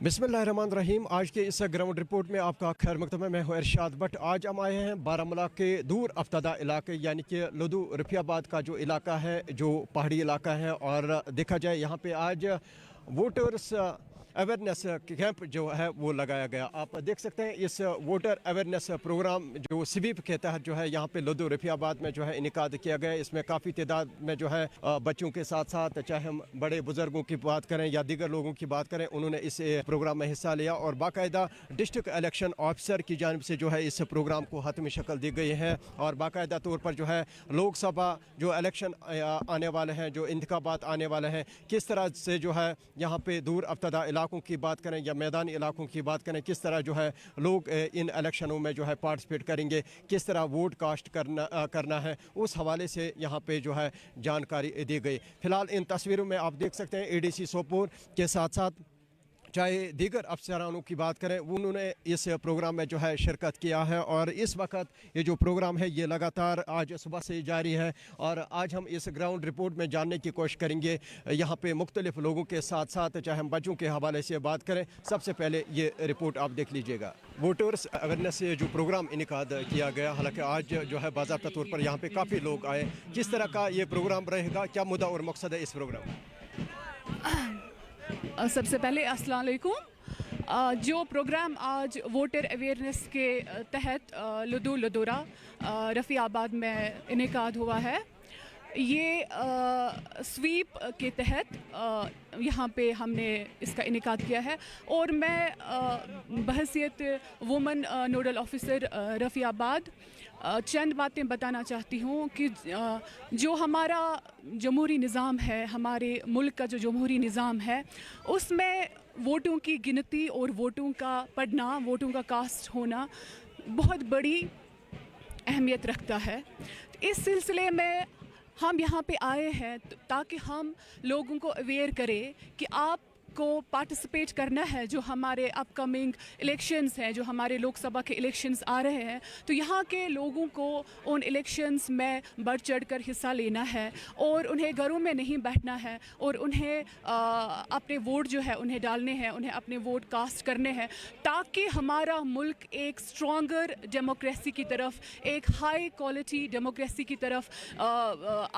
बिस्मिल्लाहिर्रहमानिर्रहीम। आज के इस ग्राउंड रिपोर्ट में आपका खैर मकदम है। मैं हूँ इरशाद भट्ट। आज हम आए हैं बारामूला के दूर अफ्तादा इलाके यानी कि लुधु रफियाबाद का जो इलाका है, जो पहाड़ी इलाका है, और देखा जाए यहाँ पे आज वोटर्स अवेयरनेस कैंप जो है वो लगाया गया। आप देख सकते हैं इस वोटर अवेयरनेस प्रोग्राम जो स्वीप के तहत जो है यहाँ पे लुधु रफियाबाद में जो है इनेकाद किया गया। इसमें काफ़ी तादाद में जो है बच्चों के साथ साथ चाहे हम बड़े बुजुर्गों की बात करें या दीगर लोगों की बात करें, उन्होंने इस प्रोग्राम में हिस्सा लिया और बाकायदा डिस्ट्रिक्ट इलेक्शन ऑफिसर की जानिब से जो है इस प्रोग्राम को हतमी शक्ल दी गई है। और बाकायदा तौर पर जो है लोकसभा जो इलेक्शन आने वाले हैं, जो इंतखाबात आने वाले हैं, किस तरह से जो है यहाँ पे दूर अफ्तादा इलाकों की बात करें या मैदानी इलाकों की बात करें, किस तरह जो है लोग इन इलेक्शनों में जो है पार्टिसिपेट करेंगे, किस तरह वोट कास्ट करना है, उस हवाले से यहाँ पे जो है जानकारी दी गई। फिलहाल इन तस्वीरों में आप देख सकते हैं एडीसी सोपोर के साथ साथ चाहे दीगर अफसरानों की बात करें, उन्होंने इस प्रोग्राम में जो है शिरकत किया है। और इस वक्त ये जो प्रोग्राम है ये लगातार आज सुबह से जारी है। और आज हम इस ग्राउंड रिपोर्ट में जानने की कोशिश करेंगे यहाँ पे मुख्तलिफ लोगों के साथ साथ, चाहे हम बच्चों के हवाले से बात करें। सबसे पहले ये रिपोर्ट आप देख लीजिएगा। वोटर्स अवेयरनेस जो प्रोग्राम इनेकाद किया गया, हालांकि आज जो है बाज़ाब्ता तौर पर यहाँ पे काफ़ी लोग आए। किस तरह का ये प्रोग्राम रहेगा, क्या मुद्दा और मकसद है इस प्रोग्राम? सबसे पहले अस्सलाम वालेकुम। जो प्रोग्राम आज वोटर अवेयरनेस के तहत लुधु लदोरा रफ़ियाबाद में इनेकाद हुआ है, ये स्वीप के तहत यहाँ पे हमने इसका इनेकाद किया है। और मैं बहैसियत वुमन नोडल ऑफिसर रफ़ियाबाद चंद बातें बताना चाहती हूँ कि जो हमारा जमहूरी निज़ाम है, हमारे मुल्क का जो जमहूरी निज़ाम है, उसमें वोटों की गिनती और वोटों का पढ़ना, वोटों का कास्ट होना बहुत बड़ी अहमियत रखता है। इस सिलसिले में हम यहाँ पे आए हैं ताकि हम लोगों को अवेयर करें कि आप को पार्टिसिपेट करना है। जो हमारे अपकमिंग इलेक्शंस हैं, जो हमारे लोकसभा के इलेक्शंस आ रहे हैं, तो यहाँ के लोगों को उन इलेक्शंस में बढ़ चढ़ कर हिस्सा लेना है और उन्हें घरों में नहीं बैठना है और उन्हें अपने वोट जो है उन्हें डालने हैं, उन्हें अपने वोट कास्ट करने हैं, ताकि हमारा मुल्क एक स्ट्रॉन्गर डेमोक्रेसी की तरफ, एक हाई क्वालिटी डेमोक्रेसी की तरफ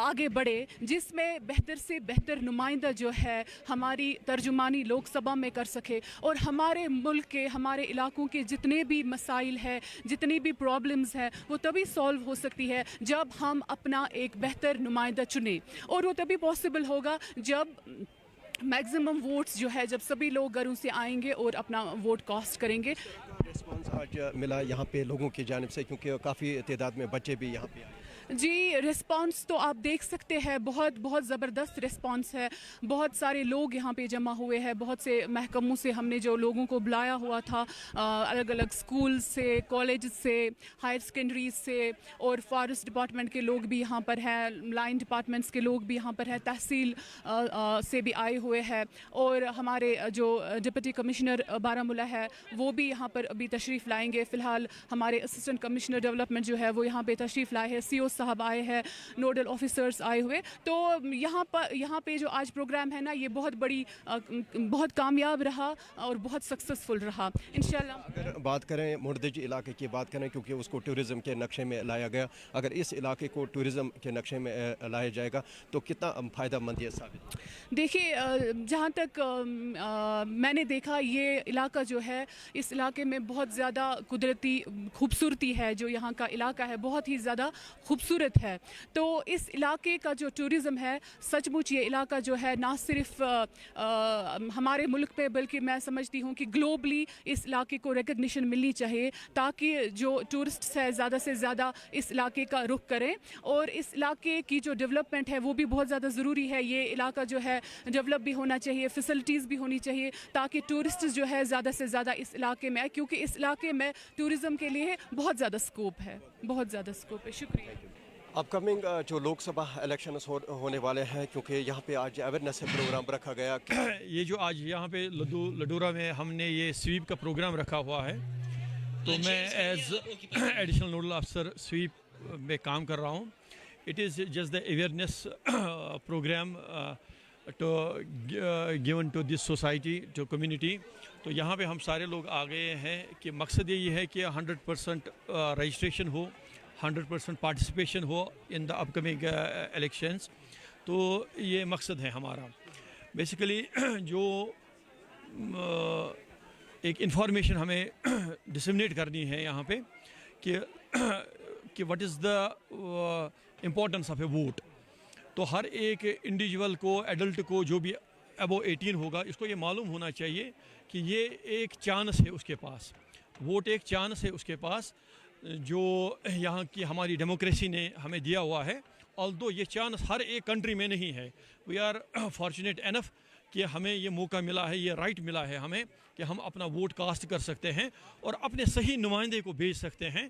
आगे बढ़े, जिसमें बेहतर से बेहतर नुमाइंदा जो है हमारी तर्जुमा लोकसभा में कर सके और हमारे मुल्क के, हमारे इलाकों के जितने भी मसाइल हैं, जितनी भी प्रॉब्लम्स हैं, वो तभी सॉल्व हो सकती है जब हम अपना एक बेहतर नुमाइंदा चुनें। और वो तभी पॉसिबल होगा जब मैक्सिमम वोट्स जो है, जब सभी लोग घरों से आएंगे और अपना वोट कास्ट करेंगे। रिस्पांस आज मिला यहाँ पे लोगों की जानिब से, क्योंकि काफ़ी तादाद में बच्चे भी यहाँ पे आए? जी, रिस्पांस तो आप देख सकते हैं, बहुत ज़बरदस्त रिस्पांस है। बहुत सारे लोग यहाँ पे जमा हुए हैं। बहुत से महकमों से हमने जो लोगों को बुलाया हुआ था, अलग अलग स्कूल से, कॉलेज से, हायर सेकेंडरीज से, और फॉरेस्ट डिपार्टमेंट के लोग भी यहाँ पर हैं, लाइन डिपार्टमेंट्स के लोग भी यहाँ पर हैं, तहसील से भी आए हुए हैं। और हमारे जो डिप्टी कमिश्नर बारामूला है वो भी यहाँ पर अभी तशरीफ़ लाएंगे। फ़िलहाल हमारे असिस्टेंट कमिश्नर डेवलपमेंट जो है वो यहाँ पे तशरीफ़ लाए हैं, CO साहब आए हैं, नोडल ऑफिसर्स आए हुए। तो यहाँ पे जो आज प्रोग्राम है ना, ये बहुत बड़ी, बहुत कामयाब रहा और बहुत सक्सेसफुल रहा इंशाल्लाह। अगर बात करें मुंडरज इलाके की बात करें, क्योंकि उसको टूरिज़म के नक्शे में लाया गया, अगर इस इलाके को टूरिज़म के नक्शे में लाया जाएगा तो कितना फ़ायदा मंद ये साबित? देखिए, जहाँ तक मैंने देखा, ये इलाका जो है, इस इलाके में बहुत ज़्यादा कुदरती खूबसूरती है। जो यहाँ का इलाका है बहुत ही ज़्यादा खूबसूरत है। तो इस इलाके का जो टूरिज़म है, सचमुच ये इलाका जो है ना सिर्फ हमारे मुल्क में, बल्कि मैं समझती हूँ कि ग्लोबली इस इलाके को रिकग्निशन मिलनी चाहिए, ताकि जो टूरिस्ट्स है ज़्यादा से ज़्यादा इस इलाके का रुख करें। और इस इलाके की जो डेवलपमेंट है वो भी बहुत ज़्यादा ज़रूरी है। ये इलाका जो है डेवलप भी होना चाहिए, फैसिलिटीज़ भी होनी चाहिए, ताकि टूरिस्ट जो है ज़्यादा से ज़्यादा इस इलाके में आए, क्योंकि इस इलाके में टूरिज़म के लिए बहुत ज़्यादा स्कोप है, बहुत ज़्यादा स्कोप है। शुक्रिया। अपकमिंग जो लोकसभा इलेक्शन होने वाले हैं, क्योंकि यहाँ पे आज अवेयरनेस प्रोग्राम रखा गया। ये जो आज यहाँ पे लडोरा में हमने ये स्वीप का प्रोग्राम रखा हुआ है, तो मैं as additional nodal officer SVEEP में काम कर रहा हूँ। It is just the awareness programme given to this society, to community. تو یہاں پہ ہم سارے لوگ آ گئے ہیں کہ مقصد یہی ہے کہ 100% رجسٹریشن ہو, 100% پارٹیسپیشن ہو ان دا اپ کمنگ الیکشنز. تو یہ مقصد ہے ہمارا. بیسیکلی جو ایک انفارمیشن ہمیں ڈسمنیٹ کرنی ہے یہاں پہ کہ what is the importance of a vote. تو ہر ایک انڈیویجول کو, ایڈلٹ کو, جو بھی ابو 18 ہوگا, اس کو یہ معلوم ہونا چاہیے کہ یہ ایک چانس ہے اس کے پاس. ووٹ ایک چانس ہے اس کے پاس جو یہاں کی ہماری ڈیموکریسی نے ہمیں دیا ہوا ہے. although یہ چانس ہر ایک کنٹری میں نہیں ہے. وی آر فارچونیٹ انف کہ ہمیں یہ موقع ملا ہے, یہ رائٹ ملا ہے ہمیں کہ ہم اپنا ووٹ کاسٹ کر سکتے ہیں اور اپنے صحیح نمائندے کو بھیج سکتے ہیں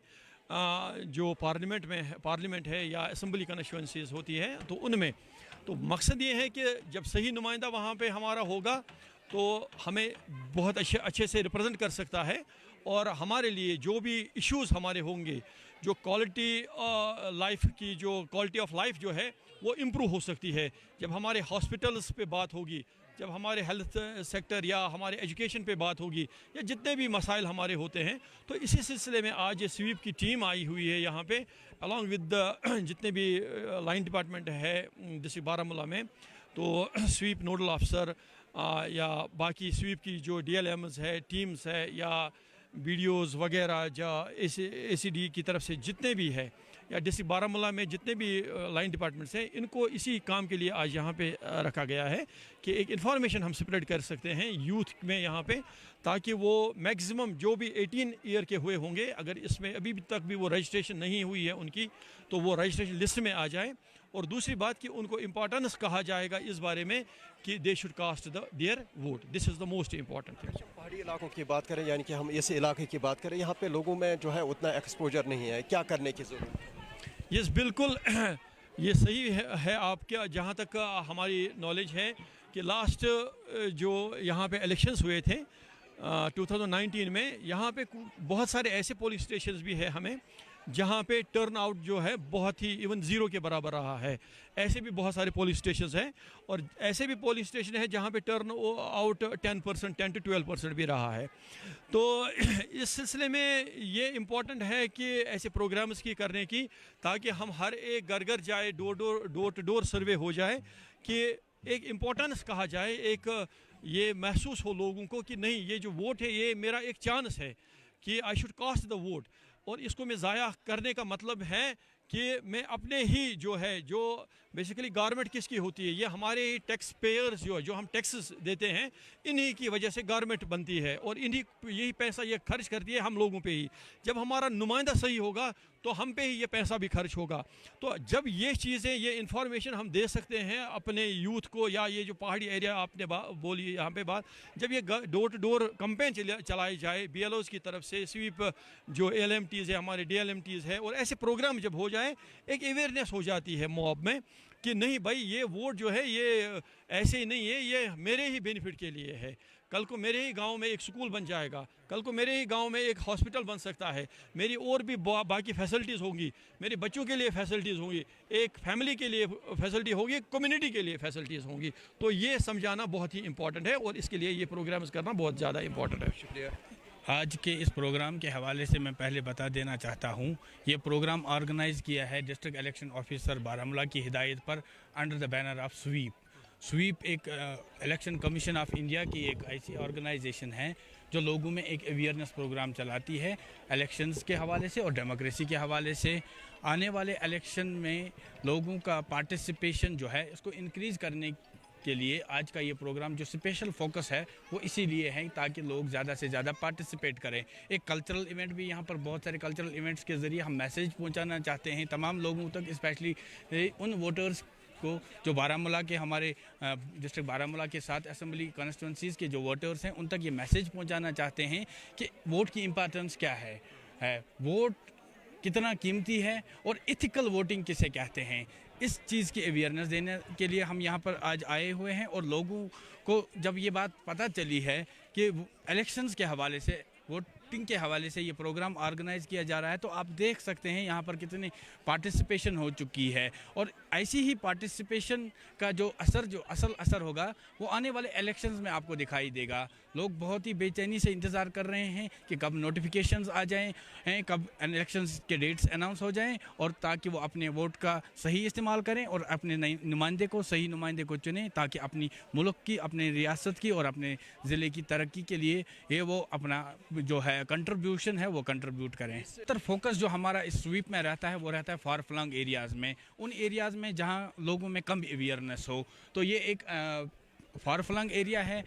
جو پارلیمنٹ ہے یا اسمبلی کنسٹیچوئنسیز ہوتی ہے تو ان میں. تو مقصد یہ ہے کہ جب صحیح نمائندہ وہاں پہ ہمارا ہوگا تو ہمیں بہت اچھے سے ریپرزینٹ کر سکتا ہے اور ہمارے لیے جو بھی ایشوز ہمارے ہوں گے, جو کوالٹی لائف کی جو کوالٹی آف لائف جو ہے وہ امپروو ہو سکتی ہے. جب ہمارے ہاسپٹلس پہ بات ہوگی, جب ہمارے ہیلتھ سیکٹر یا ہمارے ایجوکیشن پہ بات ہوگی, یا جتنے بھی مسائل ہمارے ہوتے ہیں, تو اسی سلسلے میں آج یہ سویپ کی ٹیم آئی ہوئی ہے یہاں پہ along with جتنے بھی لائن ڈپارٹمنٹ ہے ڈسٹرکٹ بارہمولہ میں. تو سویپ نوڈل آفیسر یا باقی سویپ کی جو ڈی ایل ایمز ہے, ٹیمز ہے, یا بی ڈی اوز وغیرہ, جو اے سی ڈی کی طرف سے جتنے بھی ہے, یا ڈسٹرکٹ بارہمولہ میں جتنے بھی لائن ڈپارٹمنٹس ہیں, ان کو اسی کام کے لیے آج یہاں پہ رکھا گیا ہے کہ ایک انفارمیشن ہم سپریڈ کر سکتے ہیں یوتھ میں یہاں پہ, تاکہ وہ میکسیمم جو بھی 18 ایئر کے ہوئے ہوں گے, اگر اس میں ابھی تک بھی وہ رجسٹریشن نہیں ہوئی ہے ان کی, تو وہ رجسٹریشن لسٹ میں آ جائیں. اور دوسری بات کہ ان کو امپورٹنس کہا جائے گا اس بارے میں کہ they should cast their vote. This is the most important thing. پہاڑی علاقوں کی بات کریں, یعنی کہ ہم اس علاقے کی بات کریں, یہاں پہ لوگوں میں جو ہے اتنا ایکسپوجر نہیں ہے, کیا کرنے کی ضرورت ہے؟ یس بالکل یہ صحیح ہے آپ کا. جہاں تک ہماری نالج ہے کہ لاسٹ جو یہاں پہ الیکشنز ہوئے تھے 2019 میں, یہاں پہ بہت سارے ایسے پولنگ اسٹیشنز بھی ہیں ہمیں جہاں پہ ٹرن آؤٹ جو ہے بہت ہی ایون زیرو کے برابر رہا ہے. ایسے بھی بہت سارے پولنگ اسٹیشنز ہیں, اور ایسے بھی پولنگ اسٹیشن ہیں جہاں پہ ٹرن آؤٹ 10% 10 to 12% بھی رہا ہے. تو اس سلسلے میں یہ امپورٹنٹ ہے کہ ایسے پروگرامز کی کرنے کی, تاکہ ہم ہر ایک گھر جائے, ڈور ٹو ڈور سروے ہو جائے, کہ ایک امپورٹنس کہا جائے, ایک یہ محسوس ہو لوگوں کو کہ نہیں, یہ جو ووٹ ہے یہ میرا ایک چانس ہے کہ I should cost the vote. اور اس کو میں ضائع کرنے کا مطلب ہے کہ میں اپنے ہی جو ہے, جو بیسیکلی گورنمنٹ کس کی ہوتی ہے, یہ ہمارے ٹیکس پیئرز جو ہم ٹیکسز دیتے ہیں, انہی کی وجہ سے گورنمنٹ بنتی ہے, اور انہی یہی پیسہ یہ خرچ کرتی ہے ہم لوگوں پہ ہی. جب ہمارا نمائندہ صحیح ہوگا تو ہم پہ ہی یہ پیسہ بھی خرچ ہوگا. تو جب یہ چیزیں, یہ انفارمیشن ہم دے سکتے ہیں اپنے یوتھ کو, یا یہ جو پہاڑی ایریا آپ نے بولی یہاں پہ بات, جب یہ ڈور ٹو ڈور کمپین چلائی جائے بی ایل اوز کی طرف سے, سویپ جو ایل ایم ٹیز ہے, ہمارے ڈی ایل ایم ٹیز ہے, اور ایسے پروگرام جب ہو جائیں, ایک اویئرنیس ہو جاتی ہے موب میں کہ نہیں بھائی, یہ ووٹ جو ہے یہ ایسے ہی نہیں ہے, یہ میرے ہی بینیفٹ کے لیے ہے. کل کو میرے ہی گاؤں میں ایک سکول بن جائے گا, کل کو میرے ہی گاؤں میں ایک ہاسپٹل بن سکتا ہے, میری اور بھی باقی فیسلٹیز ہوں گی, میرے بچوں کے لیے فیسلٹیز ہوں گی, ایک فیملی کے لیے فیسلٹی ہوگی, کمیونٹی کے لیے فیسلٹیز ہوں گی. تو یہ سمجھانا بہت ہی امپورٹنٹ ہے, اور اس کے لیے یہ پروگرامز کرنا بہت زیادہ امپورٹنٹ ہے. شکریہ. آج کے اس پروگرام کے حوالے سے میں پہلے بتا دینا چاہتا ہوں, یہ پروگرام آرگنائز کیا ہے ڈسٹرکٹ الیکشن آفیسر بارہمولہ کی ہدایت پر under the banner of SVEEP. SVEEP ایک الیکشن کمیشن آف انڈیا کی ایک ایسی آرگنائزیشن ہے جو لوگوں میں ایک اویئرنیس پروگرام چلاتی ہے الیکشنز کے حوالے سے اور ڈیموکریسی کے حوالے سے. آنے والے الیکشن میں لوگوں کا پارٹیسپیشن جو ہے اس کو انکریز کرنے کے لیے آج کا یہ پروگرام جو اسپیشل فوکس ہے وہ اسی لیے ہے تاکہ لوگ زیادہ سے زیادہ پارٹیسپیٹ کریں. ایک کلچرل ایونٹ بھی یہاں پر, بہت سارے کلچرل ایونٹس کے ذریعے ہم میسیج پہنچانا چاہتے ہیں تمام لوگوں تک, اسپیشلی ان ووٹرز کو جو بارہمولہ کے, ہمارے ڈسٹرکٹ بارہمولہ کے 7 اسمبلی کانسٹیٹوئنسیز کے جو ووٹرز ہیں ان تک یہ میسیج پہنچانا چاہتے ہیں کہ ووٹ کی امپارٹنس کیا ہے, ووٹ کتنا قیمتی ہے, اور ایتھیکل ووٹنگ کسے کہتے ہیں. اس چیز کی اویئرنیس دینے کے لیے ہم یہاں پر آج آئے ہوئے ہیں, اور لوگوں کو جب یہ بات پتہ چلی ہے کہ الیکشنز کے حوالے سے ووٹ वोटिंग के हवाले से ये प्रोग्राम ऑर्गेनाइज किया जा रहा है, तो आप देख सकते हैं यहाँ पर कितनी पार्टिसिपेशन हो चुकी है। और ऐसी ही पार्टिसिपेशन का जो असल असर होगा वो आने वाले इलेक्शंस में आपको दिखाई देगा। लोग बहुत ही बेचैनी से इंतज़ार कर रहे हैं कि कब नोटिफिकेशंस आ जाएं, कब इलेक्शंस के डेट्स अनाउंस हो जाएं, और ताकि वो अपने वोट का सही इस्तेमाल करें और अपने सही नुमाइंदे को चुनें, ताकि अपनी मुल्क की, अपने रियासत की और अपने ज़िले की तरक्की के लिए ये वो अपना जो है कंट्रीब्यूशन है वो कंट्रीब्यूट करें। तर फोकस जो हमारा इस स्वीप में रहता है वो रहता है फार फ्लंग एरियाज़ में, उन एरियाज़ में जहाँ लोगों में कम अवेयरनेस हो। तो ये एक फार फ्लंग एरिया है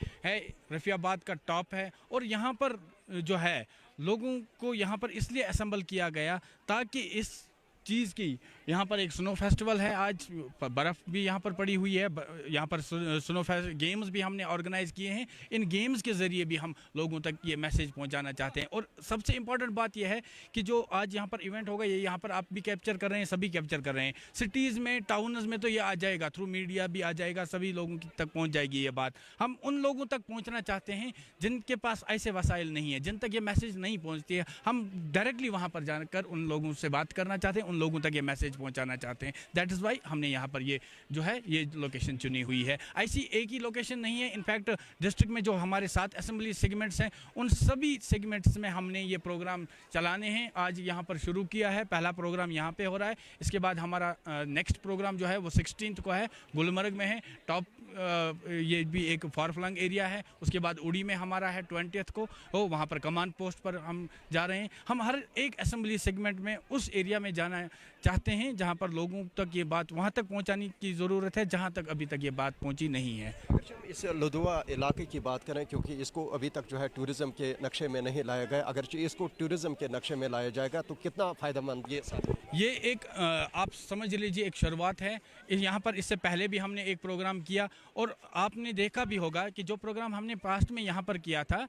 रफ़ियाबाद का टॉप है, और यहाँ पर जो है लोगों को यहाँ पर इसलिए असेंबल किया गया ताकि इस चीज़ की, यहाँ पर एक स्नो फेस्टिवल है, आज बर्फ़ भी यहाँ पर पड़ी हुई है, यहाँ पर स्नो गेम्स भी हमने ऑर्गेनाइज़ किए हैं। इन गेम्स के ज़रिए भी हम लोगों तक ये मैसेज पहुँचाना चाहते हैं। और सबसे इम्पॉर्टेंट बात यह है कि जो आज यहाँ पर इवेंट होगा, ये यहाँ पर आप भी कैप्चर कर रहे हैं, सभी कैप्चर कर रहे हैं। सिटीज़ में, टाउन्स में तो ये आ जाएगा, थ्रू मीडिया भी आ जाएगा, सभी लोगों तक पहुँच जाएगी ये बात। हम उन लोगों तक पहुँचना चाहते हैं जिनके पास ऐसे वसाइल नहीं है, जिन तक ये मैसेज नहीं पहुँचती है। हम डायरेक्टली वहाँ पर जाकर उन लोगों से बात करना चाहते हैं, उन लोगों तक ये मैसेज पहुंचाना चाहते हैं। दैट इज़ वाई हमने यहाँ पर ये जो है ये लोकेशन चुनी हुई है। ऐसी एक ही लोकेशन नहीं है, इनफैक्ट डिस्ट्रिक्ट में जो हमारे 7 असेंबली सेगमेंट्स हैं, उन सभी सेगमेंट्स में हमने ये प्रोग्राम चलाने हैं। आज यहाँ पर शुरू किया है, पहला प्रोग्राम यहाँ पे हो रहा है। इसके बाद हमारा नेक्स्ट प्रोग्राम जो है वो 16 को है, गुलमर्ग में है। टॉप ये भी एक फार फ्लंग एरिया है। उसके बाद उड़ी में हमारा है 20 को, वहाँ पर कमांड पोस्ट पर हम जा रहे हैं। हम हर एक असेंबली सेगमेंट में उस एरिया में जाना चाहते हैं जहाँ पर लोगों तक ये बात वहाँ तक पहुँचाने की ज़रूरत है जहाँ तक अभी तक ये बात पहुँची नहीं है। इस लुधुआ इलाके की बात करें, क्योंकि इसको अभी तक जो है टूरिज़म के नक्शे में नहीं लाया गया, अगर इसको टूरिज़म के नक्शे में लाया जाएगा तो कितना फ़ायदेमंद ये एक आप समझ लीजिए एक शुरुआत है। यहाँ पर इससे पहले भी हमने एक प्रोग्राम किया, और आपने देखा भी होगा कि जो प्रोग्राम हमने पास्ट में यहाँ पर किया था,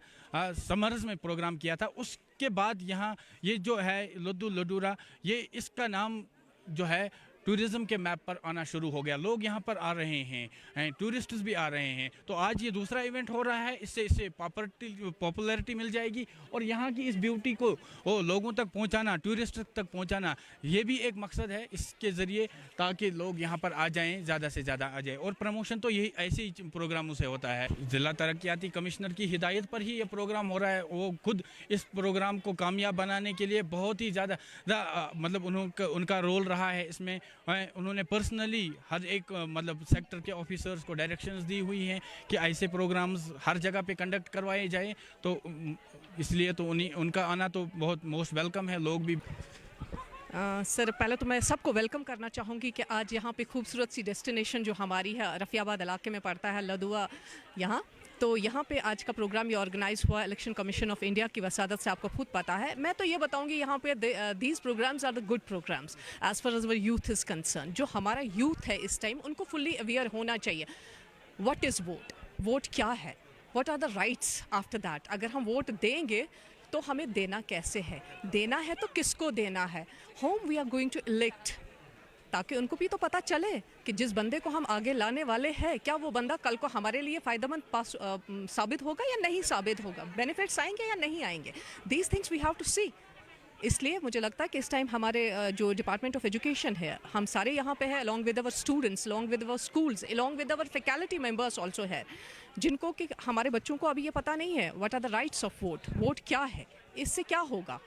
समर्स में प्रोग्राम किया था, उसके बाद यहाँ ये जो है लुदु लुडूरा, ये इसका नाम जो है टूरिज़म के मैप पर आना शुरू हो गया। लोग यहाँ पर आ रहे हैं, टूरिस्ट्स भी आ रहे हैं। तो आज ये दूसरा इवेंट हो रहा है, इससे पॉपुलैरिटी मिल जाएगी, और यहाँ की इस ब्यूटी को वो लोगों तक पहुँचाना, टूरिस्ट तक पहुँचाना, ये भी एक मकसद है इसके ज़रिए, ताकि लोग यहाँ पर आ जाएँ, ज़्यादा से ज़्यादा आ जाए। और प्रमोशन तो यही ऐसे ही प्रोग्रामों से होता है। ज़िला तरक्याती कमिश्नर की हिदायत पर ही ये प्रोग्राम हो रहा है। वो खुद इस प्रोग्राम को कामयाब बनाने के लिए बहुत ही ज़्यादा मतलब उनका रोल रहा है इसमें। उन्होंने पर्सनली हर एक मतलब सेक्टर के ऑफिसर्स को डायरेक्शंस दी हुई हैं कि ऐसे प्रोग्राम्स हर जगह पे कंडक्ट करवाए जाए। तो इसलिए तो उनका आना तो बहुत मोस्ट वेलकम है। लोग भी सर, पहले तो मैं सबको वेलकम करना चाहूँगी कि आज यहाँ पे खूबसूरत सी डेस्टिनेशन जो हमारी है, रफ़ियाबाद इलाके में पड़ता है लुधुआ यहाँ, तो यहाँ पे आज का प्रोग्राम ये ऑर्गेनाइज हुआ इलेक्शन कमीशन ऑफ इंडिया की वसादत से। आपको खुद पता है। मैं तो ये बताऊँगी यहाँ पे these programmes are the good programmes as far as our youth is concern. जो हमारा यूथ है इस टाइम, उनको फुल्ली अवेयर होना चाहिए। व्हाट इज़ वोट, वोट क्या है, what are the rights after that. अगर हम वोट देंगे तो हमें देना कैसे है, देना है तो किसको देना है, whom we are going to elect, ताकि उनको भी तो पता चले कि जिस बंदे को हम आगे लाने वाले हैं, क्या वो बंदा कल को हमारे लिए फ़ायदेमंद साबित होगा या नहीं साबित होगा, बेनिफिट्स आएंगे या नहीं आएंगे। These things we have to see. इसलिए मुझे लगता है कि इस टाइम हमारे जो डिपार्टमेंट ऑफ एजुकेशन है, हम सारे यहाँ पे हैं, along with our students, along with our schools, along with our faculty members also है, जिनको कि हमारे बच्चों को अभी ये पता नहीं है what are the rights of vote, vote क्या है, इससे क्या होगा।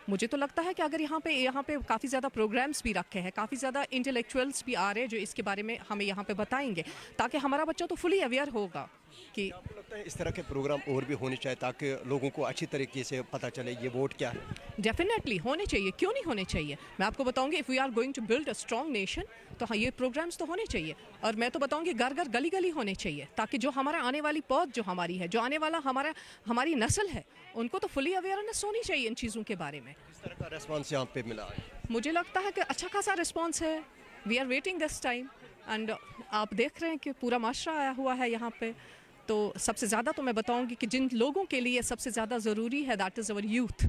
मुझे तो लगता है कि अगर यहाँ पे काफ़ी ज़्यादा प्रोग्राम्स भी रखे हैं, काफ़ी ज़्यादा इंटेलेक्चुअल्स भी आ रहे हैं जो इसके बारे में हमें यहाँ पे बताएंगे, ताकि हमारा बच्चा तो फुली अवेयर होगा कि आपको लगता है इस तरह के प्रोग्राम और भी होने चाहिए ताकि लोगों को अच्छी तरीके से पता चले ये वोट क्या है। डेफिनेटली होने चाहिए, क्यों नहीं होने चाहिए। मैं आपको बताऊंगी, if we are going to build a strong nation, तो हाँ, ये प्रोग्राम्स तो होने चाहिए। और मैं तो बताऊंगी घर घर गली गली होने चाहिए, ताकि जो हमारा आने वाली पौध जो हमारी है, जो आने वाला हमारी नस्ल है, उनको तो फुली अवेयरनेस होनी चाहिए इन चीज़ों के बारे में। किस तरह का रेस्पॉन्स यहाँ पे मिला है? मुझे लगता है कि अच्छा खासा रिस्पॉन्स है। We are waiting this time, and आप देख रहे हैं कि पूरा माशरा आया हुआ है यहाँ पे। तो सबसे ज़्यादा तो मैं बताऊंगी कि जिन लोगों के लिए सबसे ज़्यादा ज़रूरी है, दैट इज़ अवर यूथ।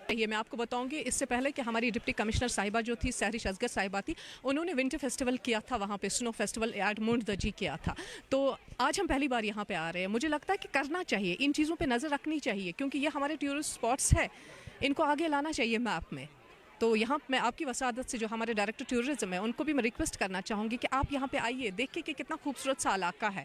ये मैं आपको बताऊंगी इससे पहले कि हमारी डिप्टी कमिश्नर साहिबा जो थी सहरिश असगर साहिबा थी, उन्होंने विंटर फेस्टिवल किया था, वहाँ पे स्नो फेस्टिवल एट मुंड दजी किया था। तो आज हम पहली बार यहाँ पे आ रहे हैं। मुझे लगता है कि करना चाहिए, इन चीज़ों पे नज़र रखनी चाहिए, क्योंकि ये हमारे टूरिस्ट स्पॉट्स है, इनको आगे लाना चाहिए मैप में। तो यहाँ मैं आपकी वसादत से जो हमारे डायरेक्टर टूरिज्म है उनको भी मैं रिक्वेस्ट करना चाहूँगी कि आप यहाँ पे आइए, देखिए कि कितना खूबसूरत सा इलाका है।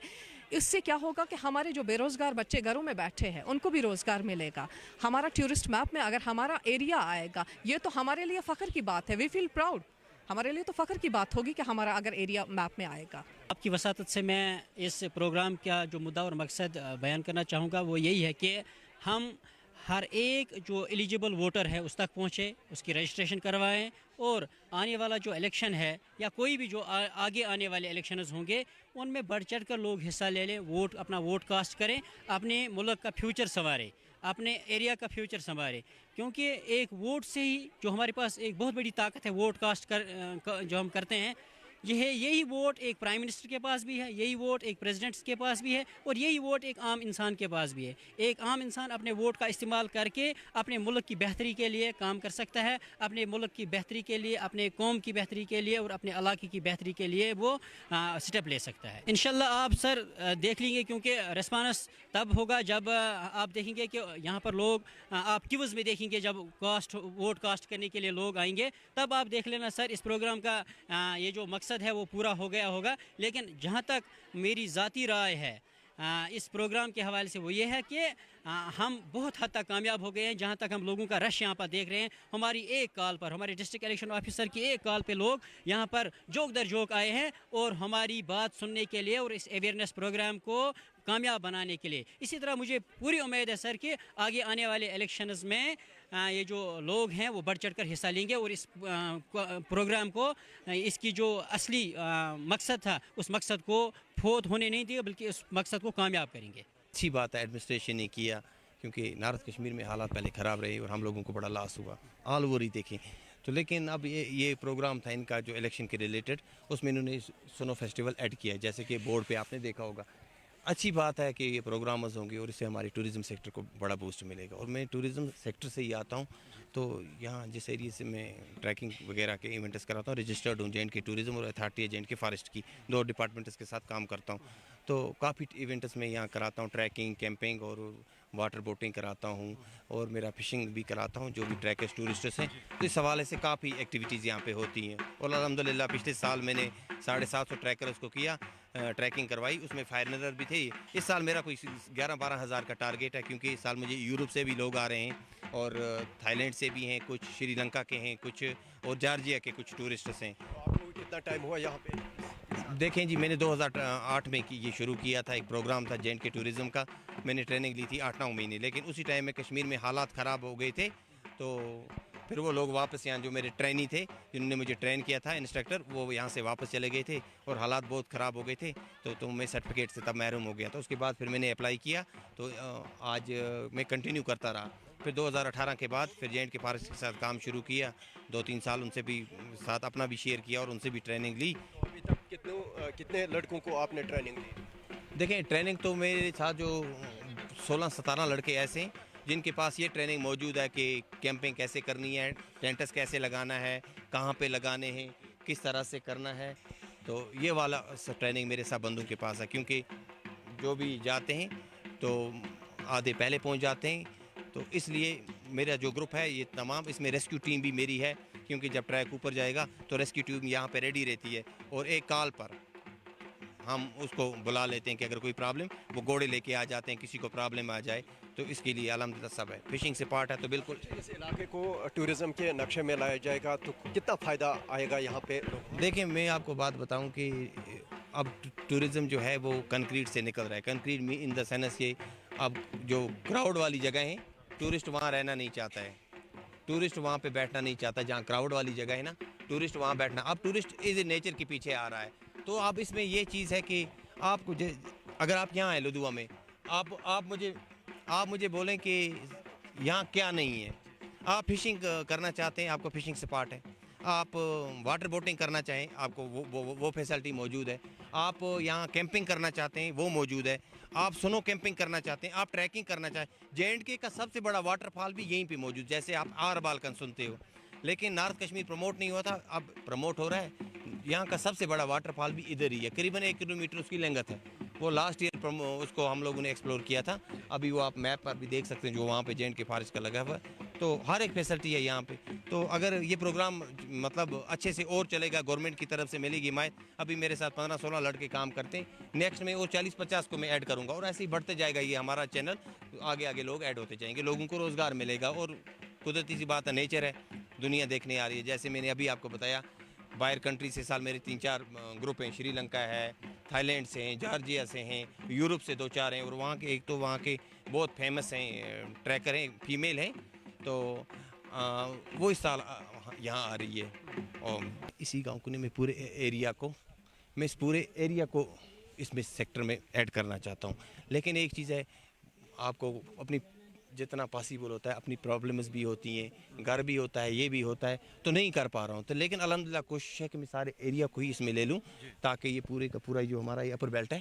इससे क्या होगा कि हमारे जो बेरोज़गार बच्चे घरों में बैठे हैं उनको भी रोज़गार मिलेगा। हमारा टूरिस्ट मैप में अगर हमारा एरिया आएगा, ये तो हमारे लिए फ़ख्र की बात है। वी फील प्राउड, हमारे लिए तो फ़ख्र की बात होगी कि हमारा अगर एरिया मैप में आएगा। आपकी वसातत से मैं इस प्रोग्राम का जो मुद्दा और मकसद बयान करना चाहूँगा वो यही है कि हम हर एक जो एलिजिबल वोटर है उस तक पहुँचे, उसकी रजिस्ट्रेशन करवाएं और आने वाला जो इलेक्शन है या कोई भी जो आगे आने वाले इलेक्शंस होंगे उनमें बढ़ चढ़ कर लोग हिस्सा ले लें, अपना वोट कास्ट करें, अपने मुल्क का फ्यूचर संवारें, अपने एरिया का फ्यूचर संवारें। क्योंकि एक वोट से ही जो हमारे पास एक बहुत बड़ी ताकत है, वोट कास्ट जो हम करते हैं, यही वोट एक प्राइम मिनिस्टर के पास भी है, यही वोट एक प्रेसिडेंट के पास भी है और यही वोट एक आम इंसान के पास भी है। एक आम इंसान अपने वोट का इस्तेमाल करके अपने मुल्क की बेहतरी के लिए काम कर सकता है, अपने मुल्क की बेहतरी के लिए, अपने कौम की बेहतरी के लिए और अपने इलाके की बेहतरी के लिए वो स्टेप ले सकता है। इंशाल्लाह आप सर देख लेंगे, क्योंकि रिस्पांस तब होगा जब आप देखेंगे कि यहाँ पर लोग आप क्यूज़ में देखेंगे, जब वोट कास्ट करने के लिए लोग आएंगे तब आप देख लेना सर इस प्रोग्राम का ये जो मकसद है वो पूरा हो गया होगा। लेकिन जहाँ तक मेरी ज़ाती राय है इस प्रोग्राम के हवाले से वो ये है कि हम बहुत हद तक कामयाब हो गए हैं। जहाँ तक हम लोगों का रश यहाँ पर देख रहे हैं, हमारी एक कॉल पर, हमारे डिस्ट्रिक्ट इलेक्शन ऑफिसर की एक कॉल पे लोग यहाँ पर जोक दर जोक आए हैं और हमारी बात सुनने के लिए और इस अवेयरनेस प्रोग्राम को कामयाब बनाने के लिए। इसी तरह मुझे पूरी उम्मीद है सर कि आगे आने वाले इलेक्शंस में ये जो लोग हैं वो बढ़ चढ़ कर हिस्सा लेंगे और इस प्रोग्राम को, इसकी जो असली मकसद था उस मकसद को फोत होने नहीं दिया, बल्कि उस मकसद को कामयाब करेंगे। अच्छी बात है एडमिनिस्ट्रेशन ने किया, क्योंकि नॉर्थ कश्मीर में हालात पहले ख़राब रहे और हम लोगों को बड़ा लॉस हुआ, ऑल ओवर ही देखें। तो लेकिन अब ये प्रोग्राम था इनका जो इलेक्शन के रिलेटेड, उसमें इन्होंने स्नो फेस्टिवल ऐड किया, जैसे कि बोर्ड पे आपने देखा होगा। अच्छी बात है कि ये प्रोग्राम्स होंगे और इससे हमारे टूरिज़म सेक्टर को बड़ा बूस्ट मिलेगा। और मैं टूरिज़म सेक्टर से ही आता हूँ, तो यहाँ जिस एरिया से मैं ट्रैकिंग वगैरह के इवेंट्स कराता हूँ, रजिस्टर्ड हूँ JNK टूरिज़म और अथॉरिटी JNK फॉरेस्ट की, 2 डिपार्टमेंट्स के साथ काम करता हूँ। तो काफ़ी इवेंट्स में यहाँ कराता हूँ, ट्रैकिंग, कैंपिंग और वाटर बोटिंग कराता हूँ और मेरा फिशिंग भी कराता हूँ, जो भी ट्रैकर्स टूरिस्ट्स हैं। तो इस हवाले से काफ़ी एक्टिविटीज़ यहाँ पे होती हैं और अल्हम्दुलिल्लाह पिछले साल मैंने 750 ट्रैकर्स को किया, ट्रैकिंग करवाई, उसमें फायर नज़र भी थे। इस साल मेरा कोई 11-12 हज़ार का टारगेट है, क्योंकि इस साल मुझे यूरोप से भी लोग आ रहे हैं और थाईलैंड से भी हैं, कुछ श्रीलंका के हैं, कुछ और जॉर्जिया के कुछ टूरिस्ट्स हैं। आपको कितना टाइम हुआ यहाँ पे? देखें जी, मैंने 2008 में ये शुरू किया था, एक प्रोग्राम था JNK टूरिज़म का, मैंने ट्रेनिंग ली थी 8-9 महीने। लेकिन उसी टाइम में कश्मीर में हालात ख़राब हो गए थे, तो फिर वो लोग वापस यहाँ, जो मेरे ट्रेनी थे जिन्होंने मुझे ट्रेन किया था, इंस्ट्रक्टर, वो यहाँ से वापस चले गए थे और हालात बहुत ख़राब हो गए थे। तो मैं सर्टिफिकेट से तब महरूम हो गया था। उसके बाद फिर मैंने अप्लाई किया, तो आज मैं कंटिन्यू करता रहा। फिर 2018 के बाद फिर JNK फॉरेस्ट के साथ काम शुरू किया, 2-3 साल उनसे भी साथ अपना भी शेयर किया और उनसे भी ट्रेनिंग ली। अभी तक कितने लड़कों को आपने ट्रेनिंग दी? देखें, ट्रेनिंग तो मेरे साथ जो 16-17 लड़के ऐसे हैं जिनके पास ये ट्रेनिंग मौजूद है कि कैंपिंग कैसे करनी है, टेंट्स कैसे लगाना है, कहाँ पे लगाने हैं, किस तरह से करना है। तो ये वाला ट्रेनिंग मेरे सब बंदों के पास है, क्योंकि जो भी जाते हैं तो आधे पहले पहुंच जाते हैं। तो इसलिए मेरा जो ग्रुप है ये तमाम, इसमें रेस्क्यू टीम भी मेरी है, क्योंकि जब ट्रैक ऊपर जाएगा तो रेस्क्यू टीम यहाँ पे रेडी रहती है और एक कॉल पर हम उसको बुला लेते हैं कि अगर कोई प्रॉब्लम, वो घोड़े लेके आ जाते हैं, किसी को प्रॉब्लम आ जाए तो इसके लिए अल्हम्दुलिल्लाह सब है। फिशिंग से पार्ट है तो बिल्कुल। इस इलाके को टूरिज़्म के नक्शे में लाया जाएगा तो कितना फ़ायदा आएगा यहाँ पे? देखिए, मैं आपको बात बताऊं कि अब टूरिज़म जो है वो कंक्रीट से निकल रहा है। कंक्रीट में इन द सेंस ये, अब जो क्राउड वाली जगह है, टूरिस्ट वहाँ रहना नहीं चाहता है, टूरिस्ट वहाँ पे बैठना नहीं चाहता। जहाँ क्राउड वाली जगह है ना, टूरिस्ट वहाँ बैठना, अब टूरिस्ट इज नेचर के पीछे आ रहा है। तो अब इसमें ये चीज़ है कि आपको अगर आप यहाँ हैं लुधुआ में, आप मुझे बोलें कि यहाँ क्या नहीं है। आप फिशिंग करना चाहते हैं, आपको फिशिंग स्पॉट है। आप वाटर बोटिंग करना चाहें, आपको वो फैसिलिटी मौजूद है। آپ یہاں کیمپنگ کرنا چاہتے ہیں وہ موجود ہے, آپ سنو کیمپنگ کرنا چاہتے ہیں, آپ ٹریکنگ کرنا چاہتے ہیں. JNK کا سب سے بڑا واٹر فال بھی یہیں پہ موجود, جیسے آپ آر بالکن سنتے ہو, لیکن نارتھ کشمیر پروموٹ نہیں ہوا تھا, اب پروموٹ ہو رہا ہے. یہاں کا سب سے بڑا واٹر فال بھی ادھر ہی ہے, قریباً 1 کلومیٹر اس کی لینگتھ ہے. وہ لاسٹ ایئر اس کو ہم لوگوں نے ایکسپلور کیا تھا. ابھی وہ آپ میپ پر بھی دیکھ سکتے ہیں جو وہاں پہ JNK فارسٹ کا لگا ہوا ہے. تو ہر ایک فیسلٹی ہے یہاں پہ. تو اگر یہ پروگرام مطلب اچھے سے اور چلے گا, گورنمنٹ کی طرف سے ملے گی حمایت. ابھی میرے ساتھ 15-16 لڑکے کام کرتے ہیں, نیکسٹ میں اور 40-50 کو میں ایڈ کروں گا, اور ایسے ہی بڑھتے جائے گا یہ ہمارا چینل. آگے آگے لوگ ایڈ ہوتے جائیں گے, لوگوں کو روزگار ملے گا. اور قدرتی سی بات ہے, نیچر ہے, دنیا دیکھنے آ رہی ہے. جیسے میں نے ابھی آپ کو بتایا, باہر کنٹری سے سال میرے 3-4 گروپ ہیں. شری لنکا ہے, تھائی لینڈ سے ہیں, جارجیا سے ہیں, یورپ سے 2-4 ہیں, اور وہاں کے ایک تو وہاں کے بہت فیمس ہیں ٹریکر ہیں, فیمیل ہیں. تو وہ اس سال یہاں آ رہی ہے. اور اسی گاؤں کو میں پورے ایریا کو اس میں سیکٹر میں ایڈ کرنا چاہتا ہوں. لیکن ایک چیز ہے, آپ کو اپنی جتنا پاسبل ہوتا ہے, اپنی پرابلمز بھی ہوتی ہیں, گھر بھی ہوتا ہے, یہ بھی ہوتا ہے, تو نہیں کر پا رہا ہوں. تو لیکن الحمدللہ کوشش ہے کہ میں سارے ایریا کو ہی اس میں لے لوں, تاکہ یہ پورے کا پورا جو ہمارا یہ اپر بیلٹ ہے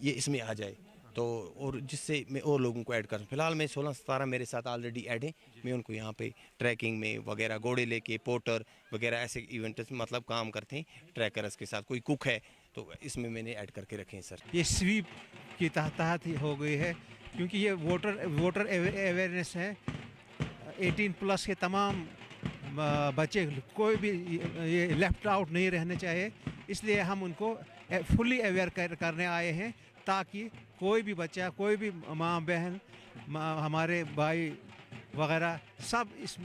یہ اس میں آ جائے. تو اور جس سے میں اور لوگوں کو ایڈ کروں. فی الحال میں 16-17 میرے ساتھ آلریڈی ایڈ ہیں. میں ان کو یہاں پہ ٹریکنگ میں وغیرہ, گھوڑے لے کے, پورٹر وغیرہ ایسے ایونٹس میں مطلب کام کرتے ہیں ٹریکرز کے ساتھ. کوئی کوک ہے تو اس میں نے ایڈ کر کے رکھے ہیں سر. یہ سویپ کی تحت ہی ہو گئی ہے, کیونکہ یہ ووٹر اویئرنیس ہے. 18+ کے تمام بچے کوئی بھی یہ لیفٹ آؤٹ نہیں رہنے چاہیے, اس لیے ہم ان کو فلی اویئر کرنے آئے ہیں, تاکہ کوئی بھی بچہ, کوئی بھی ماں بہن, ہمارے بھائی وغیرہ سب اس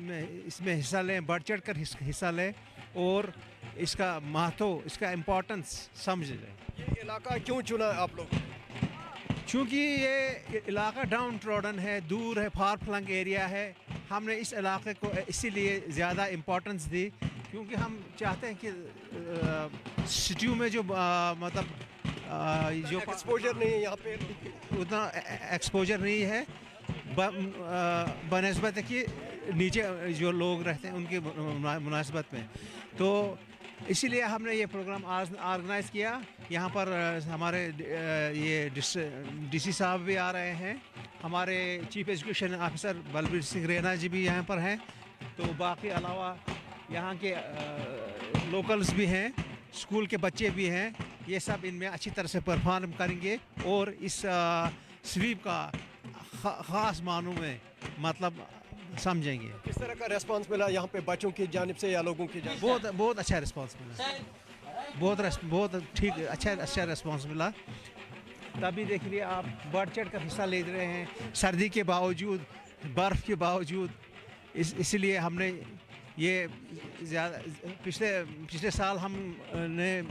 میں حصہ لیں, بڑھ چڑھ کر حصہ لیں, اور اس کا مہتو, اس کا امپورٹنس سمجھ لیں. یہ علاقہ کیوں چنا آپ لوگ؟ چونکہ یہ علاقہ ڈاؤن ٹروڈن ہے, دور ہے, فار فلنگ ایریا ہے. ہم نے اس علاقے کو اسی لیے زیادہ امپورٹنس دی, کیونکہ ہم چاہتے ہیں کہ سٹیوں میں جو مطلب جو ایکسپوجر نہیں ہے یہاں پہ, اتنا ایکسپوجر نہیں ہے بنسبت کہ نیچے جو لوگ رہتے ہیں ان کی مناسبت میں. تو اسی لیے ہم نے یہ پروگرام آرگنائز کیا. یہاں پر ہمارے یہ ڈی سی صاحب بھی آ رہے ہیں, ہمارے chief education officer Balbir Singh Raina ji بھی یہاں پر ہیں. تو باقی علاوہ یہاں کے لوکلز بھی ہیں, اسکول کے بچے بھی ہیں. یہ سب ان میں اچھی طرح سے پرفارم کریں گے, اور اس سویپ کا خاص معنوں میں مطلب سمجھیں گے. کس طرح کا ریسپانس ملا یہاں پہ بچوں کی جانب سے یا لوگوں کی جانب سے؟ بہت اچھا ریسپانس ملا, بہت ٹھیک, اچھا ریسپانس ملا. تبھی دیکھ لیے آپ بڑھ چڑھ کر حصہ لے رہے ہیں, سردی کے باوجود, برف کے باوجود. اس لیے ہم نے یہ زیادہ پچھلے سال ہم نے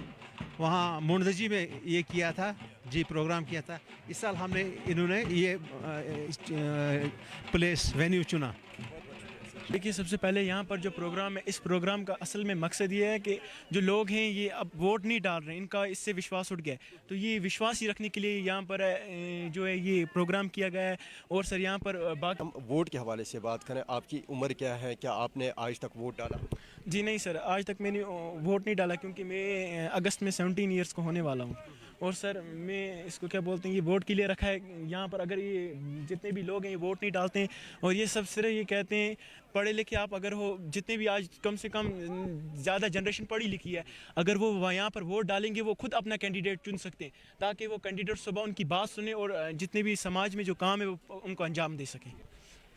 وہاں منڈجی میں یہ کیا تھا, جی پروگرام کیا تھا. اس سال انہوں نے یہ پلیس وینیو چنا. دیکھیے, سب سے پہلے یہاں پر جو پروگرام ہے, اس پروگرام کا اصل میں مقصد یہ ہے کہ جو لوگ ہیں یہ اب ووٹ نہیں ڈال رہے ہیں, ان کا اس سے وشواس اٹھ گیا ہے. تو یہ وشواس ہی رکھنے کے لیے یہاں پر جو ہے یہ پروگرام کیا گیا ہے. اور سر یہاں پر ہم ووٹ کے حوالے سے بات کریں, آپ کی عمر کیا ہے, کیا آپ نے آج تک ووٹ ڈالا؟ جی نہیں سر, آج تک میں نے ووٹ نہیں ڈالا, کیونکہ میں اگست میں 17 ایئرس کو ہونے والا ہوں. اور سر میں اس کو کیا بولتے ہیں, یہ ووٹ کے لیے رکھا ہے. یہاں پر اگر یہ جتنے بھی لوگ ہیں یہ ووٹ نہیں ڈالتے ہیں, اور یہ سب صرف یہ کہتے ہیں پڑھے لکھے آپ اگر ہو, جتنے بھی آج کم سے کم زیادہ جنریشن پڑھی لکھی ہے, اگر وہ یہاں پر ووٹ ڈالیں گے وہ خود اپنا کینڈیڈیٹ چن سکتے ہیں, تاکہ وہ کینڈیڈیٹ صبح ان کی بات سنیں اور جتنے بھی سماج میں جو کام ہے وہ ان کو انجام دے سکیں.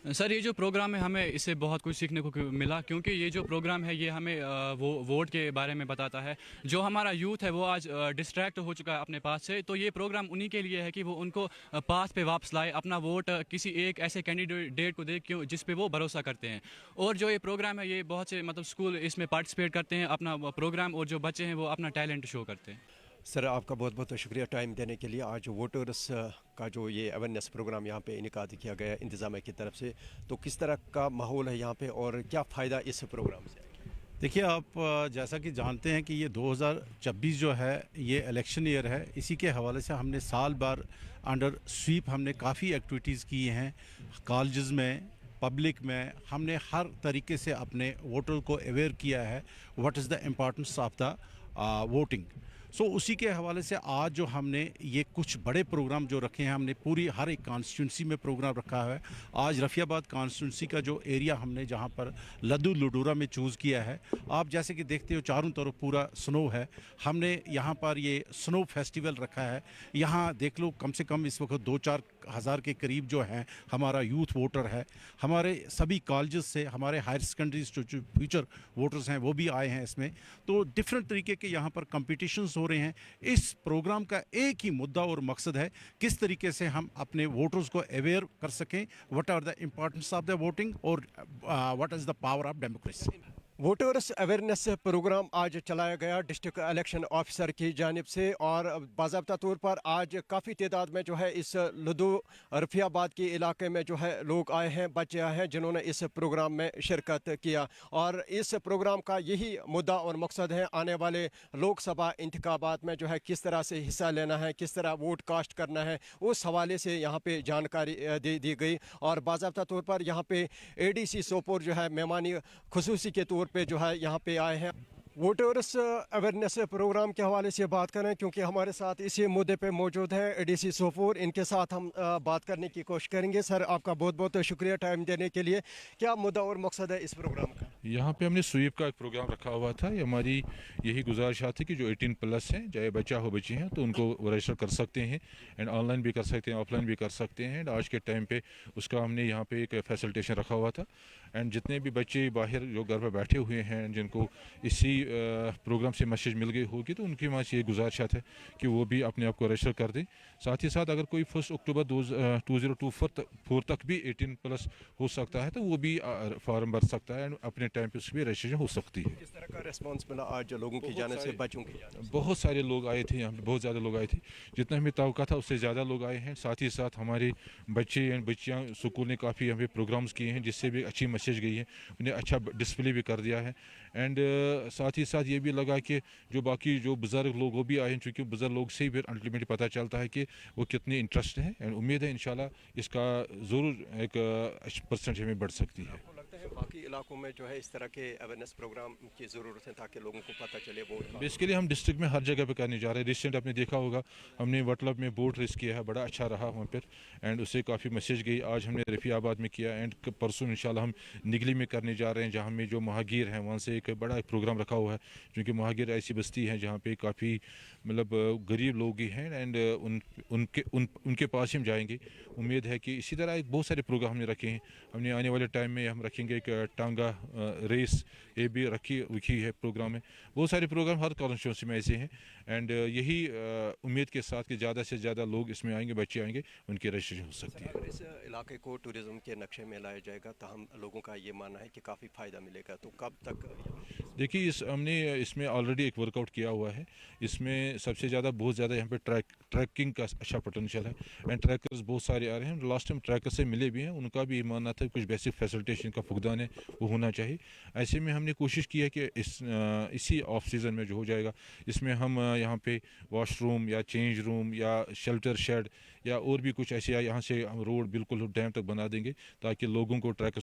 سر یہ جو پروگرام ہے ہمیں اس سے بہت کچھ سیکھنے کو ملا, کیونکہ یہ جو پروگرام ہے یہ ہمیں ووٹ کے بارے میں بتاتا ہے. جو ہمارا یوتھ ہے وہ آج ڈسٹریکٹ ہو چکا ہے اپنے پاس سے, تو یہ پروگرام انہی کے لیے ہے کہ وہ ان کو پاتھ پہ واپس لائے, اپنا ووٹ کسی ایک ایسے کینڈیڈیٹ کو دے جس پہ وہ بھروسہ کرتے ہیں. اور جو یہ پروگرام ہے یہ بہت سے مطلب اسکول اس میں پارٹیسپیٹ کرتے ہیں اپنا پروگرام, اور جو بچے ہیں وہ اپنا ٹیلنٹ شو کرتے ہیں. سر آپ کا بہت بہت شکریہ ٹائم دینے کے لیے. آج ووٹرس کا جو یہ اویئرنیس پروگرام یہاں پہ انعقاد کیا گیا ہے انتظامیہ کی طرف سے, تو کس طرح کا ماحول ہے یہاں پہ اور کیا فائدہ اس پروگرام سے؟ دیکھیے, آپ جیسا کہ جانتے ہیں کہ یہ 2026 جو ہے یہ الیکشن ایئر ہے. اسی کے حوالے سے ہم نے سال بھر انڈر سویپ ہم نے کافی ایکٹیویٹیز کی ہیں, کالجز میں, پبلک میں. ہم نے ہر طریقے سے اپنے ووٹر کو اویئر کیا ہے what is the importance of the voting. So उसी के हवाले से आज जो हमने ये कुछ बड़े प्रोग्राम जो रखे हैं, हमने पूरी हर एक कॉन्स्टिट्यूंसी में प्रोग्राम रखा है। आज रफ़ियाबाद कॉन्स्टिट्यूंसी का जो एरिया हमने जहाँ पर लद्दू लुडूरा में चूज़ किया है, आप जैसे कि देखते हो चारों तरफ पूरा स्नो है। हमने यहाँ पर ये स्नो फेस्टिवल रखा है। यहाँ देख लो कम से कम इस वक्त 2-4 हज़ार के करीब जो हैं हमारा यूथ वोटर है। हमारे सभी कॉलेजेस से हमारे हायर सेकेंडरीज जो फ्यूचर वोटर्स हैं वो भी आए हैं इसमें। तो डिफरेंट तरीके के यहाँ पर कंपटीशंस हो रहे हैं। इस प्रोग्राम का एक ही मुद्दा और मकसद है किस तरीके से हम अपने वोटर्स को अवेयर कर सकें, what are the importance of the voting और what is the power of democracy. Voters awareness programme आज चलाया गया डिस्ट्रिक्ट इलेक्शन ऑफिसर की जानिब से, और बाज़ाब्ता तौर पर आज काफ़ी तादाद में जो है इस लुदू रफ़ियाबाद के इलाके में जो है लोग आए हैं, बच्चे आए हैं जिन्होंने इस प्रोग्राम में शिरकत किया। और इस प्रोग्राम का यही मुद्दा और मकसद है आने वाले लोकसभा इंतखाबात में जो है किस तरह से हिस्सा लेना है, किस तरह वोट कास्ट करना है, उस हवाले से यहाँ पे जानकारी दी गई। और बाज़ाब्ता तौर पर यहाँ पे ADC सोपोर जो है मेहमानी खुसूसी के तौर पे जो है यहाँ पे आए हैं। वोटर्स अवेयरनेस प्रोग्राम के हवाले से बात करें, क्योंकि हमारे साथ इसी मुद्दे पे मौजूद हैं ADC सोपोर, इनके साथ हम बात करने की कोशिश करेंगे। सर, आपका बहुत बहुत शुक्रिया टाइम देने के लिए। क्या मुद्दा और मकसद है इस प्रोग्राम का? यहाँ पे हमने स्वीप का एक प्रोग्राम रखा हुआ था। ये हमारी यही गुजारिश थी कि जो 18+ हैं, चाहे बच्चा हो बच्ची हैं, तो उनको रजिस्टर कर सकते हैं एंड ऑनलाइन भी कर सकते हैं, ऑफलाइन भी कर सकते हैं। एंड आज के टाइम पे उसका हमने यहाँ पे एक फैसिलिटेशन रखा हुआ था। एंड जितने भी बच्चे बाहर जो घर पर बैठे हुए हैं जिनको इसी प्रोग्राम से मैसेज मिल गई होगी, तो उनकी माँ से ये गुजारिश है कि वो भी अपने आप को रजिस्टर कर दें। साथ ही साथ अगर कोई 1 अक्टूबर 2024 तक भी 18+ हो सकता है तो वो भी फॉर्म भर सकता है एंड अपने टाइम पे उसकी भी रजिस्ट्रेशन हो सकती है। किस तरह का रिस्पांस मिला आज लोगों की जाने से, बच्चों की जाने से? बहुत सारे लोग आए थे, यहाँ पे बहुत ज़्यादा लोग आए थे। जितना हमें तवक्का था उससे ज़्यादा लोग आए हैं। साथ ही साथ हमारे बच्चे एंड बच्चियाँ स्कूल ने काफ़ी यहाँ पे प्रोग्राम्स किए हैं जिससे भी अच्छी मैसेज गई है, उन्हें अच्छा डिस्प्ले भी कर दिया है। एंड साथ ही साथ ये भी लगा कि जो बाकी जो बुज़ुर्ग लोग वो भी आए हैं, चूँकि बुज़ुर्ग लोग से ही फिर अल्टीमेटली पता चलता है कि वो कितने इंटरेस्ट हैं। एंड उम्मीद है इंशाल्लाह इसका ज़रूर एक % हमें बढ़ सकती है। लगता है बाकी इलाकों में जो है इस तरह के अवेयरनेस प्रोग्राम की ज़रूरत है ताकि लोगों को पता चले वोट। बेसिकली हम डिस्ट्रिक्ट में हर जगह पे करने जा रहे हैं। रिसेंट आपने देखा होगा हमने वटलब में बोट रेस किया है, बड़ा अच्छा रहा वहाँ पर एंड उससे काफ़ी मैसेज गई। आज हमने रफ़ियाबाद में किया एंड परसों इंशाल्लाह हम निगली में करने जा रहे हैं, जहाँ में जो महागीर हैं वहाँ से एक बड़ा प्रोग्राम रखा हुआ है। क्योंकि महागीर ऐसी बस्ती है जहाँ पे काफ़ी मतलब गरीब लोग ही हैं एंड उनके पास ही हम जाएंगे। उम्मीद है कि इसी तरह एक बहुत सारे प्रोग्राम हमने रखे हैं। हमने आने वाले टाइम में हम रखेंगे एक टांगा रेस, ये भी रखी है प्रोग्राम में। बहुत सारे प्रोग्राम हर कॉन्स्टिट्यूंसी में ऐसे हैं एंड यही उम्मीद के साथ कि ज़्यादा से ज़्यादा लोग इसमें आएंगे, बच्चे आएंगे, उनकी रजिस्ट्रेशन हो सकती है। अगर इस इलाके को टूरिज़्म के नक्शे में लाया जाएगा तो हम लोगों का ये मानना है कि काफ़ी फ़ायदा मिलेगा, तो कब तक? देखिए हमने इसमें ऑलरेडी एक वर्कआउट किया हुआ है। इसमें सबसे ज़्यादा बहुत ज़्यादा यहाँ पे ट्रैकिंग का अच्छा पोटेंशियल है एंड ट्रैकर्स बहुत सारे आ रहे हैं। लास्ट टाइम ट्रैकर से मिले भी हैं, उनका भी मानना था कुछ बेसिक फैसिलिटेशन का फुकदान है वो होना चाहिए। ऐसे में हमने कोशिश की है कि इसी ऑफ सीज़न में जो हो जाएगा इसमें हम यहाँ पे वॉशरूम या चेंज रूम या शेल्टर शेड या और भी कुछ ऐसे यहाँ से हम रोड बिल्कुल डैम तक बना देंगे ताकि लोगों को ट्रैकर